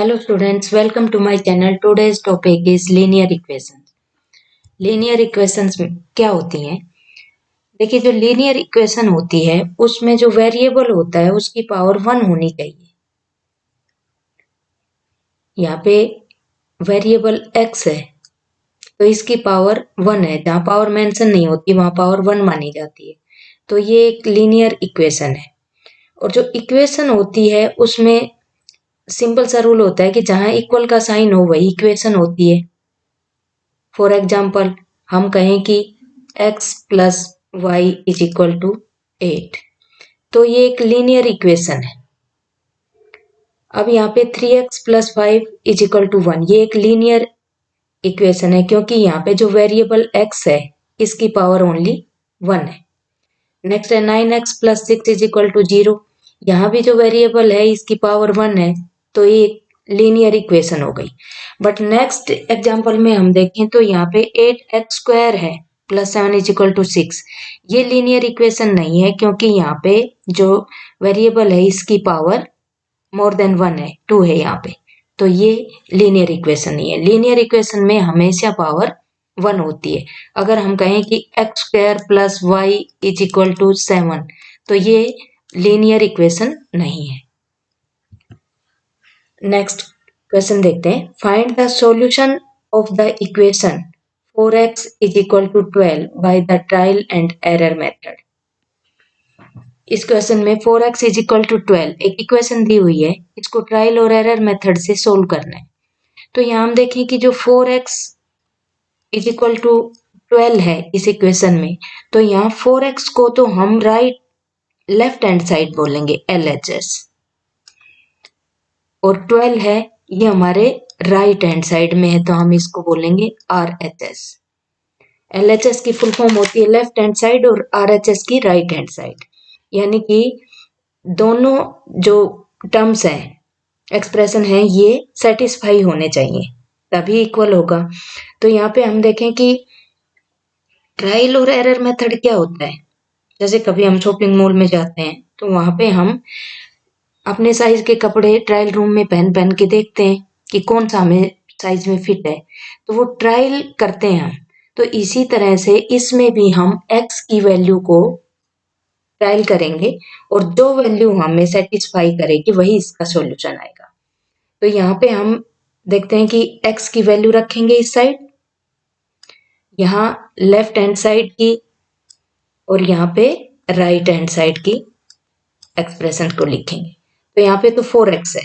Hello students, welcome to my channel. Today's topic is linear equations. Linear equations क्या होती हैं? देखिए जो linear equation होती है उसमें जो वेरिएबल होता है उसकी पावर 1 होनी चाहिए। यहाँ पे वेरिएबल x है तो इसकी पावर 1 है। जहाँ पावर मेंशन नहीं होती वहाँ पावर 1 मानी जाती है। तो ये एक linear equation है। और जो इक्वेशन होती है उसमें सिंपल सा रूल होता है कि जहाँ इक्वल का साइन हो वही इक्वेशन होती है। फॉर एग्जाम्पल हम कहें कि x plus y is equal to 8, तो ये एक लीनियर इक्वेशन है। अब यहाँ पे 3x plus 5 is equal to 1, ये एक लीनियर इक्वेशन है क्योंकि यहाँ पे जो वेरिएबल x है इसकी पावर ओनली 1 है। नेक्स्ट है 9x plus 6 is equal to 0, यहाँ भी जो वेरिएबल है इसकी पावर 1 है, तो ये एक लीनियर इक्वेशन हो गई। बट नेक्स्ट एग्जांपल में हम देखें तो यहाँ पे 8x स्क्वायर है प्लस 7 इज इक्वल टू 6, ये लीनियर इक्वेशन नहीं है क्योंकि यहाँ पे जो वेरिएबल है इसकी पावर मोर देन 1 है, 2 है यहाँ पे, तो ये लीनियर इक्वेशन नहीं है। लीनियर इक्वेशन में हमेशा पावर 1 होती है। अगर हम कहें कि x square plus y is equal to 7, तो ये लीनियर इक्वेशन नहीं है। नेक्स्ट क्वेश्चन देखते हैं। Find the solution of the equation 4x is equal to 12 by the trial and error method. इस क्वेश्चन में 4x इज इक्वल टू 12 एक equation दी हुई है, इसको ट्रायल और एरर मेथड से सोल्व करना है। तो यहाँ हम देखें कि जो 4x इज इक्वल टू 12 है इस इक्वेशन में, तो यहाँ 4x को तो हम लेफ्ट हैंड साइड बोलेंगे LHS, और 12 है ये हमारे राइट हैंड साइड में है तो हम इसको बोलेंगे RHS। LHS की फुल फॉर्म होती है लेफ्ट हैंड साइड और RHS की राइट हैंड साइड, यानी कि दोनों जो टर्म्स हैं, एक्सप्रेशन है, ये सेटिस्फाई होने चाहिए तभी इक्वल होगा। तो यहाँ पे हम देखें कि ट्रायल और एरर मेथड क्या होता है। जैसे कभी हम शॉपिंग मॉल में जाते हैं तो वहां पे हम अपने साइज के कपड़े ट्रायल रूम में पहन पहन के देखते हैं कि कौन सा हमें साइज में फिट है, तो वो ट्रायल करते हैं हम। तो इसी तरह से इसमें भी हम x की वैल्यू को ट्रायल करेंगे और जो वैल्यू हमें सेटिस्फाई करेगी वही इसका सॉल्यूशन आएगा। तो यहाँ पे हम देखते हैं कि x की वैल्यू रखेंगे इस साइड, यहाँ लेफ्ट हैंड साइड की, और यहाँ पे राइट हैंड साइड की एक्सप्रेशन को लिखेंगे। तो यहाँ पे तो 4x है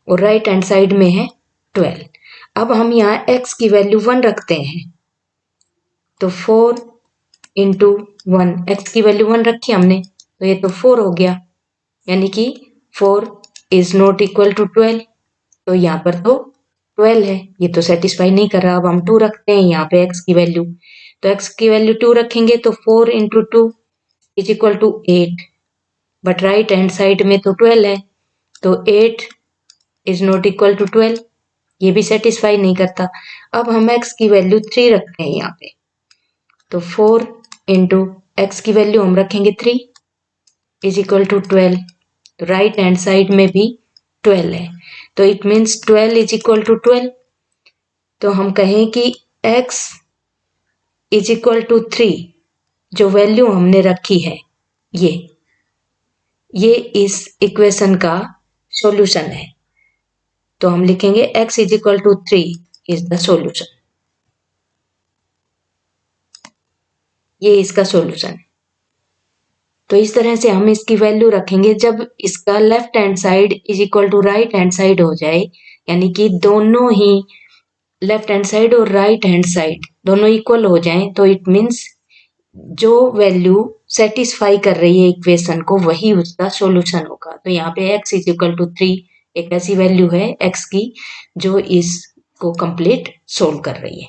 और राइट हैंड साइड में है 12। अब हम यहाँ x की वैल्यू 1 रखते हैं, तो 4 इंटू 1, x की वैल्यू 1 रखी हमने तो ये तो 4 हो गया, यानी कि 4 इज नॉट इक्वल टू 12, तो यहाँ पर तो 12 है, ये तो सेटिस्फाई नहीं कर रहा। अब हम 2 रखते हैं यहाँ पे x की वैल्यू, तो x की वैल्यू 2 रखेंगे तो 4 into 2 is equal to 8, but right hand side में तो 12 है, तो 8 इज नॉट इक्वल टू 12, ये भी सेटिस्फाई नहीं करता। अब हम x की वैल्यू 3 रखते हैं यहाँ पे, तो 4 इंटू एक्स की वैल्यू हम रखेंगे 3 इज इक्वल टू 12, तो राइट हैंड साइड में भी 12 है, तो it means 12 is equal to 12। तो हम कहें कि x इज इक्वल टू 3, जो वैल्यू हमने रखी है ये इस इक्वेशन का सॉल्यूशन है। तो हम लिखेंगे x is equal to 3 is the solution, ये इसका सॉल्यूशन है। तो इस तरह से हम इसकी वैल्यू रखेंगे जब इसका left hand side is equal to right hand side हो जाए, यानी कि दोनों ही लेफ्ट हैंड साइड और राइट हैंड साइड दोनों इक्वल हो जाएं, तो इट मीन्स जो वैल्यू सेटिस्फाई कर रही है इक्वेशन को वही उसका सॉल्यूशन होगा। तो यहाँ पे x इज इक्वल टू 3 एक ऐसी वैल्यू है x की जो इसको कंप्लीट सोल्व कर रही है,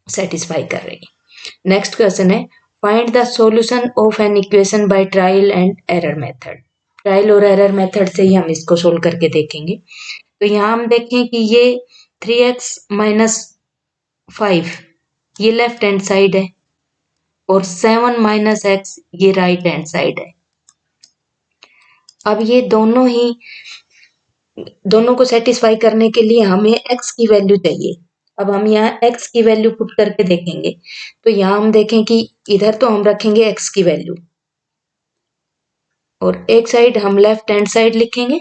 सेटिस्फाई कर रही है। नेक्स्ट क्वेश्चन है find the solution of an equation by trial and error method. Trial और एरर मेथड से ही हम इसको सोल्व करके देखेंगे। तो यहाँ हम देखें कि ये 3x माइनस 5 ये लेफ्ट हैंड साइड है और 7 माइनस एक्स ये राइट हैंड साइड है। अब ये दोनों ही दोनों को सेटिस्फाई करने के लिए हमें x की वैल्यू चाहिए। अब हम यहाँ x की वैल्यू पुट करके देखेंगे, तो यहाँ हम देखें कि इधर तो हम रखेंगे x की वैल्यू और एक साइड हम लेफ्ट हैंड साइड लिखेंगे,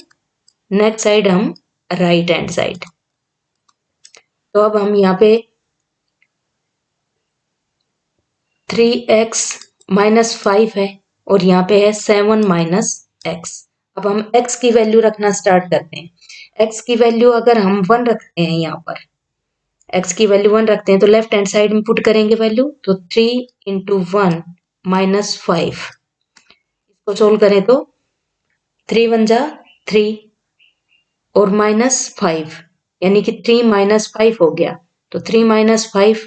नेक्स्ट साइड हम राइट हैंड साइड। तो अब हम यहाँ पे 3x माइनस 5 है और यहाँ पे है 7 माइनस x। अब हम x की वैल्यू रखना स्टार्ट करते हैं। x की वैल्यू अगर हम 1 रखते हैं, यहाँ पर x की वैल्यू 1 रखते हैं तो लेफ्ट हैंड साइड में पुट करेंगे वैल्यू, तो 3 इंटू 1 माइनस 5। इसको सोल्व करें तो 3 1 जा 3 और माइनस 5, यानी कि 3 माइनस 5 हो गया। तो 3 माइनस 5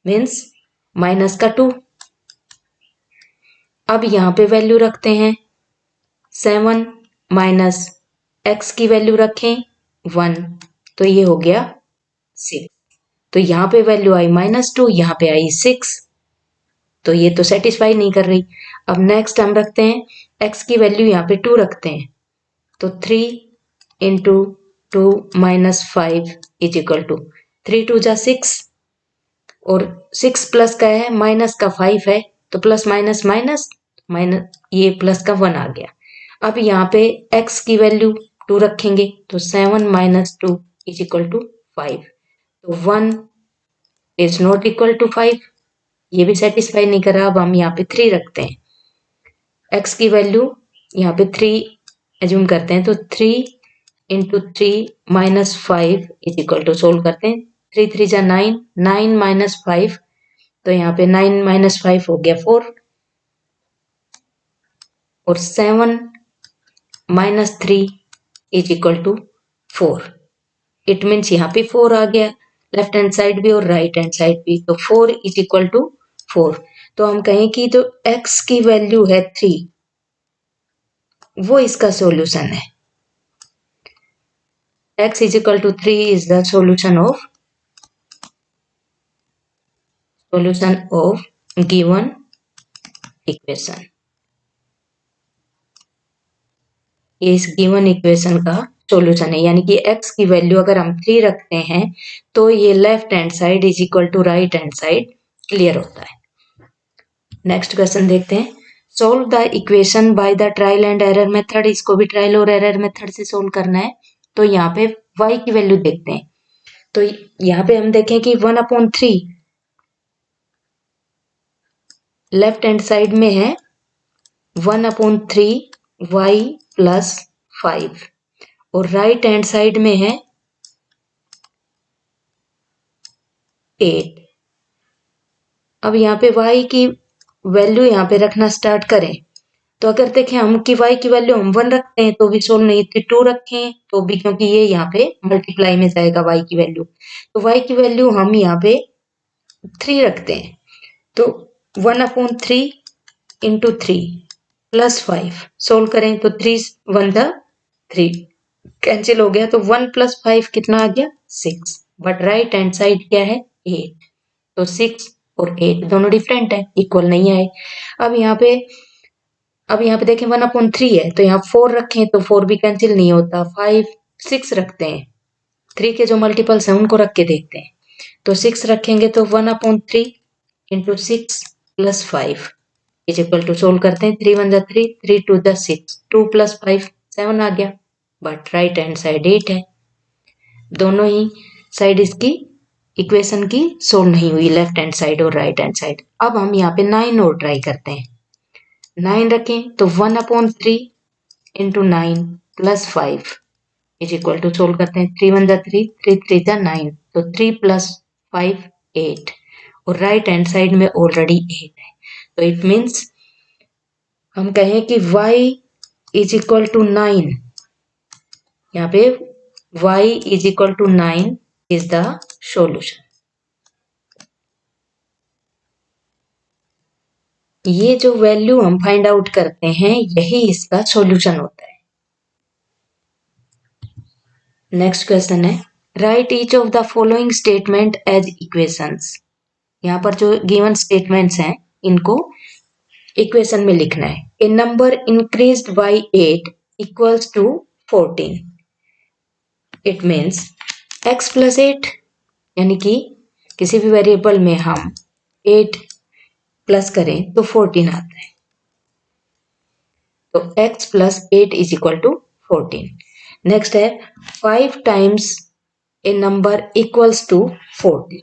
मीन्स माइनस का 2। अब यहाँ पे वैल्यू रखते हैं 7 माइनस x की वैल्यू रखें 1, तो ये हो गया 6। तो यहाँ पे वैल्यू आई -2, यहाँ पे आई 6, तो ये तो सेटिस्फाई नहीं कर रही। अब नेक्स्ट हम रखते हैं x की वैल्यू यहाँ पे 2 रखते हैं, तो 3 into 2 minus 5 is equal to 3 2 जा 6 और 6 प्लस का है माइनस का 5 है, तो प्लस माइनस माइनस माइनस, ये प्लस का 1 आ गया। अब यहाँ पे x की वैल्यू 2 रखेंगे, तो 7 माइनस 2 इज इक्वल टू 5। तो 1 इज नॉट इक्वल टू 5, ये भी सेटिस्फाई नहीं कर रहा। अब हम यहाँ पे 3 रखते हैं, x की वैल्यू यहाँ पे 3 एज्यूम करते हैं, तो 3 into 3 minus 5 is equal to, solve करते हैं, 3 3 जा 9, 9 माइनस 5, तो यहाँ पे 9 माइनस 5 हो गया 4 और 7 minus 3 is equal to 4। It means यहाँ पे 4 आ गया, लेफ्ट हैंड साइड भी और राइट हैंड साइड भी, तो 4 इज इक्वल टू 4। तो हम कहें कि जो x की वैल्यू है 3, वो इसका सॉल्यूशन है। x is equal to 3 is the solution of given equation। ये इस गिवन इक्वेशन का सॉल्यूशन है, यानी कि x की वैल्यू अगर हम 3 रखते हैं तो ये left hand side is equal to right hand side clear होता है। नेक्स्ट क्वेश्चन देखते हैं, solve the equation by the trial and error method. इसको भी ट्रायल और एरर मेथड से सोल्व करना है। तो यहाँ पे y की वैल्यू देखते हैं, तो यहाँ पे हम देखें कि 1/3 लेफ्ट हैंड साइड में है 1/3 y प्लस 5 और राइट हैंड साइड में है 8। अब यहाँ पे y की वैल्यू यहाँ पे रखना स्टार्ट करें, तो अगर देखें हम कि y की वैल्यू हम 1 रखते हैं तो भी सोल्व नहीं, 2 रखें तो भी, क्योंकि ये यहाँ पे मल्टीप्लाई में जाएगा y की वैल्यू। तो y की वैल्यू हम यहाँ पे 3 रखते हैं, तो 1/3 इंटू 3 प्लस 5 सोल्व करें तो 3 1 जा 3 कैंसिल हो गया, तो 1 प्लस 5 कितना आ गया 6, बट राइट हैंड साइड क्या है 8, तो 6 और 8 दोनों डिफरेंट है, इक्वल नहीं आए। अब यहाँ पे देखें 1/3 है, तो यहाँ 4 रखें तो 4 भी कैंसिल नहीं होता, 5 6 रखते हैं, 3 के जो मल्टीपल्स हैं उनको रख के देखते हैं, तो 6 रखेंगे तो 1/3 into 6 plus 5 is equal to, solve करते हैं, 3 1 जा 3, 3 2 जा 6, 2 प्लस 5 7 आ गया, बट राइट हैंड साइड 8 है। दोनों ही साइड इसकी इक्वेशन की सोल्व नहीं हुई, लेफ्ट हैंड साइड और राइट हैंड साइड। अब हम यहाँ पे 9 और ट्राई करते हैं, 9 रखें तो 1/3 into 9 plus 5 is equal to, solve करते हैं, 3 1 जा 3, 3 3 जा 9, तो 3 प्लस 5 8 और राइट हैंड साइड में ऑलरेडी 8 है, तो इट मीन्स हम कहें कि y इज इक्वल टू 9, यहाँ पे y is equal to 9 is the solution. ये जो वैल्यू हम फाइंड आउट करते हैं यही इसका सॉल्यूशन होता है। नेक्स्ट क्वेश्चन है, write each of the following statement as equations. यहाँ पर जो गिवन स्टेटमेंट्स हैं इनको इक्वेशन में लिखना है। A number increased by 8 equals to 14। It means x plus 8, यानी कि किसी भी वेरिएबल में हम 8 प्लस करें तो 14 आता है। तो x plus 8 is equal to 14। Next है 5 times a number equals to 40,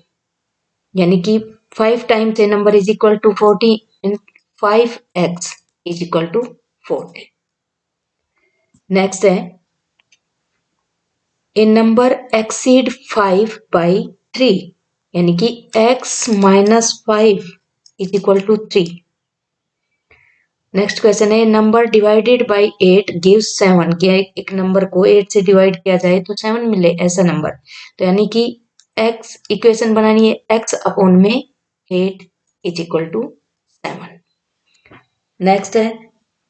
यानी कि 5 times a number is equal to 40 and 5x is equal to 40। Next है ए नंबर एक्सीड 5 बाई 3, यानी कि x minus 5 is equal to 3। Next question है number divided by 8 gives 7, कि एक number को 8 से डिवाइड किया जाए तो 7 मिले ऐसा नंबर। तो यानी कि x इक्वेशन बनानी है x अपॉन में 8 इज इक्वल टू 7। नेक्स्ट है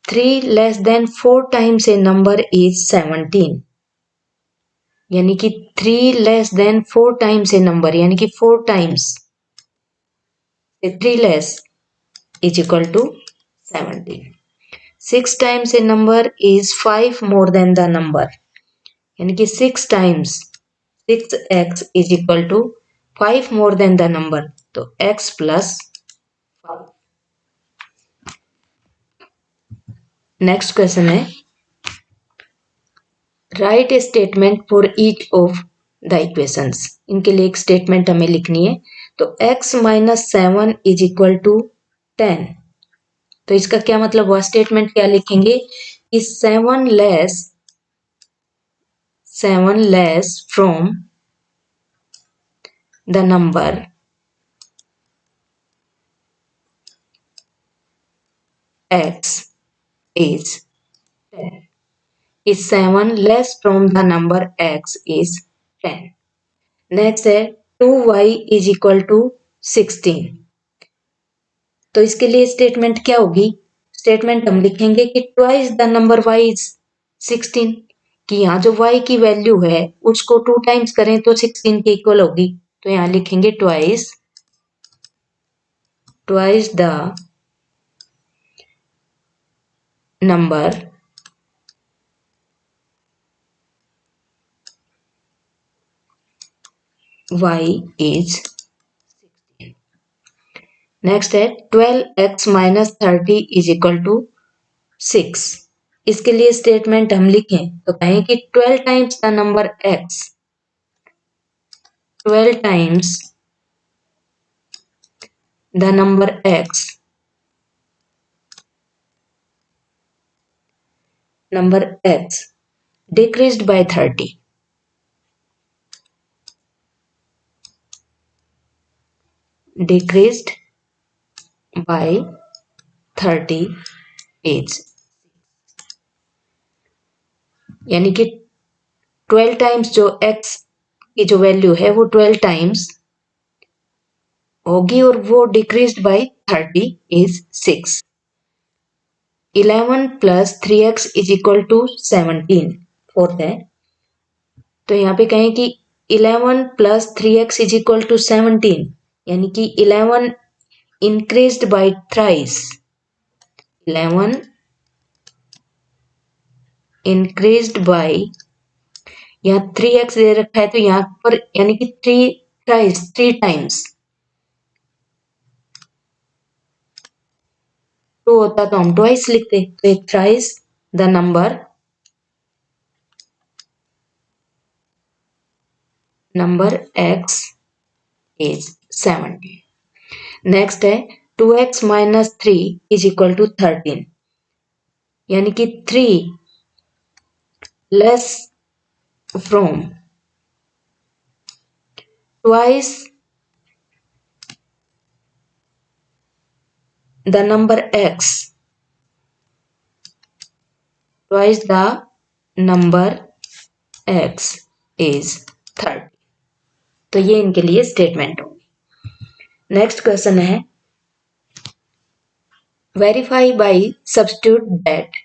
3 less than 4 times a number is 17, यानी कि 3 less than 4 times a number, यानी कि 4 times 3 less is equal to 17। 6 times a number is 5 more than the number, यानी कि 6 times 6x is equal to 5 more than the number, तो x plus 5। Next question है write a statement for each of the equations, इनके लिए एक statement हमें लिखनी है। तो x minus 7 is equal to 10, तो इसका क्या मतलब हुआ, स्टेटमेंट क्या लिखेंगे कि 7 less from the number x is 10, is 7 less from the number x is 10। Next है 2y is equal to 16, तो इसके लिए स्टेटमेंट क्या होगी, स्टेटमेंट हम लिखेंगे कि twice the number y is 16, कि यहाँ जो y की वैल्यू है उसको 2 टाइम्स करें तो 16 के इक्वल होगी। तो यहाँ लिखेंगे twice the number y is 16। Next है 12x minus 30 is equal to 6, इसके लिए स्टेटमेंट हम लिखें तो कहें कि 12 times the number x, 12 times the number x, number x decreased by 30, decreased by 30 is, यानी कि 12 टाइम्स जो x की जो वैल्यू है वो 12 टाइम्स होगी और वो decreased by 30 is 6। 11 plus 3x is equal to 17, fourth है। तो यहाँ पे कहें कि 11 plus 3x is equal to 17, यानी कि 11 increased by thrice, 11 increased by, यहाँ 3x दे रखा है तो यहाँ पर यानी कि 3 टाइम्स 2 होता तो हम ट्वाइस लिखते, तो thrice the number x is 17। Next है 2x minus 3 is equal to 13, यानी कि 3 less from twice the number x, twice the number x is 30, तो ये इनके लिए स्टेटमेंट होगी। नेक्स्ट क्वेश्चन है verify by substitute that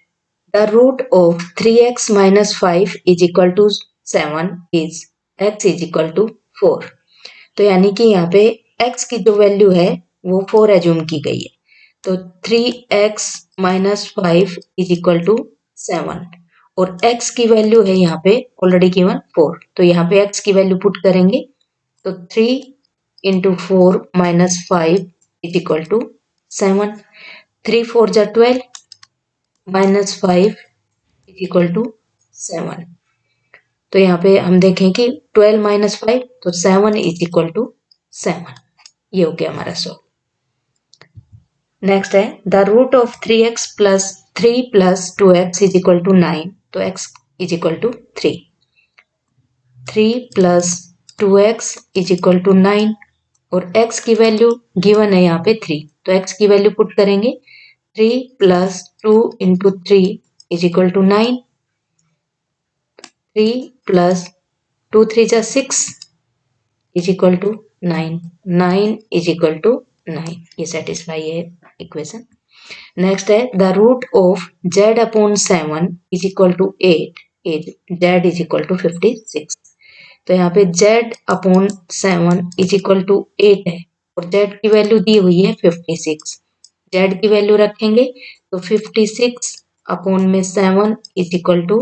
the root of 3x minus 5 is equal to 7 is x is equal to 4, तो यानी कि यहाँ पे x की जो वैल्यू है वो 4 एज्यूम की गई है। तो 3x minus 5 is equal to 7, और x की वैल्यू है यहाँ पे ऑलरेडी गिवन 4, तो यहाँ पे x की वैल्यू पुट करेंगे तो 3 into 4 minus 5 is equal to 7. 3 4 जा 12 minus 5 is equal to 7. तो यहाँ पे हम देखें कि 12 minus 5 तो 7 is equal to 7. ये हो गया हमारा सॉल्व। नेक्स्ट है the root of 3x plus 3 plus 2x is equal to 9. तो x is equal to 3. 3 plus 2x is equal to 9 और x की वैल्यू गिवन है यहाँ पे 3, तो x की वैल्यू पुट करेंगे 3 plus 2 into 3 is equal to 9. 3 plus 2 3 जा 6 is equal to 9. 9 is equal to 9. ये सेटिस्फाई है इक्वेशन। नेक्स्ट है the root of z upon 7 is equal to 8 z is equal to 56। तो यहाँ पे z upon 7 is equal to 8 है और z की वैल्यू दी हुई है 56। z की वैल्यू रखेंगे तो 56 अपॉन में 7 इज इक्वल टू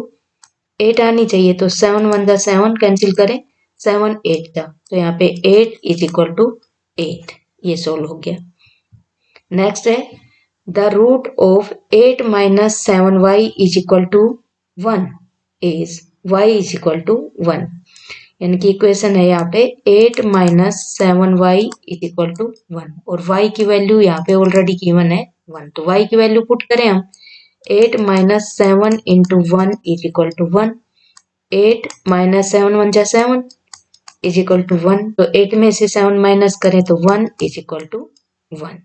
8 आनी चाहिए, तो 7 1 जा 7 कैंसिल करें, 7 8 जा, तो यहाँ पे 8 इज इक्वल टू 8। ये सोल्व हो गया। नेक्स्ट है the root of 8 minus 7y is equal to 1 is y is equal to 1, यानी कि इक्वेशन है यहाँ पे 8 minus 7y is equal to 1 और y की वैल्यू यहाँ पे ऑलरेडी गिवन है 1, तो y की वैल्यू पुट करें हम 8 minus 7 into 1 is equal to 1. 8 minus 7 1 जा 7 is equal to 1. तो 8 में से 7 माइनस करें तो 1 is equal to 1.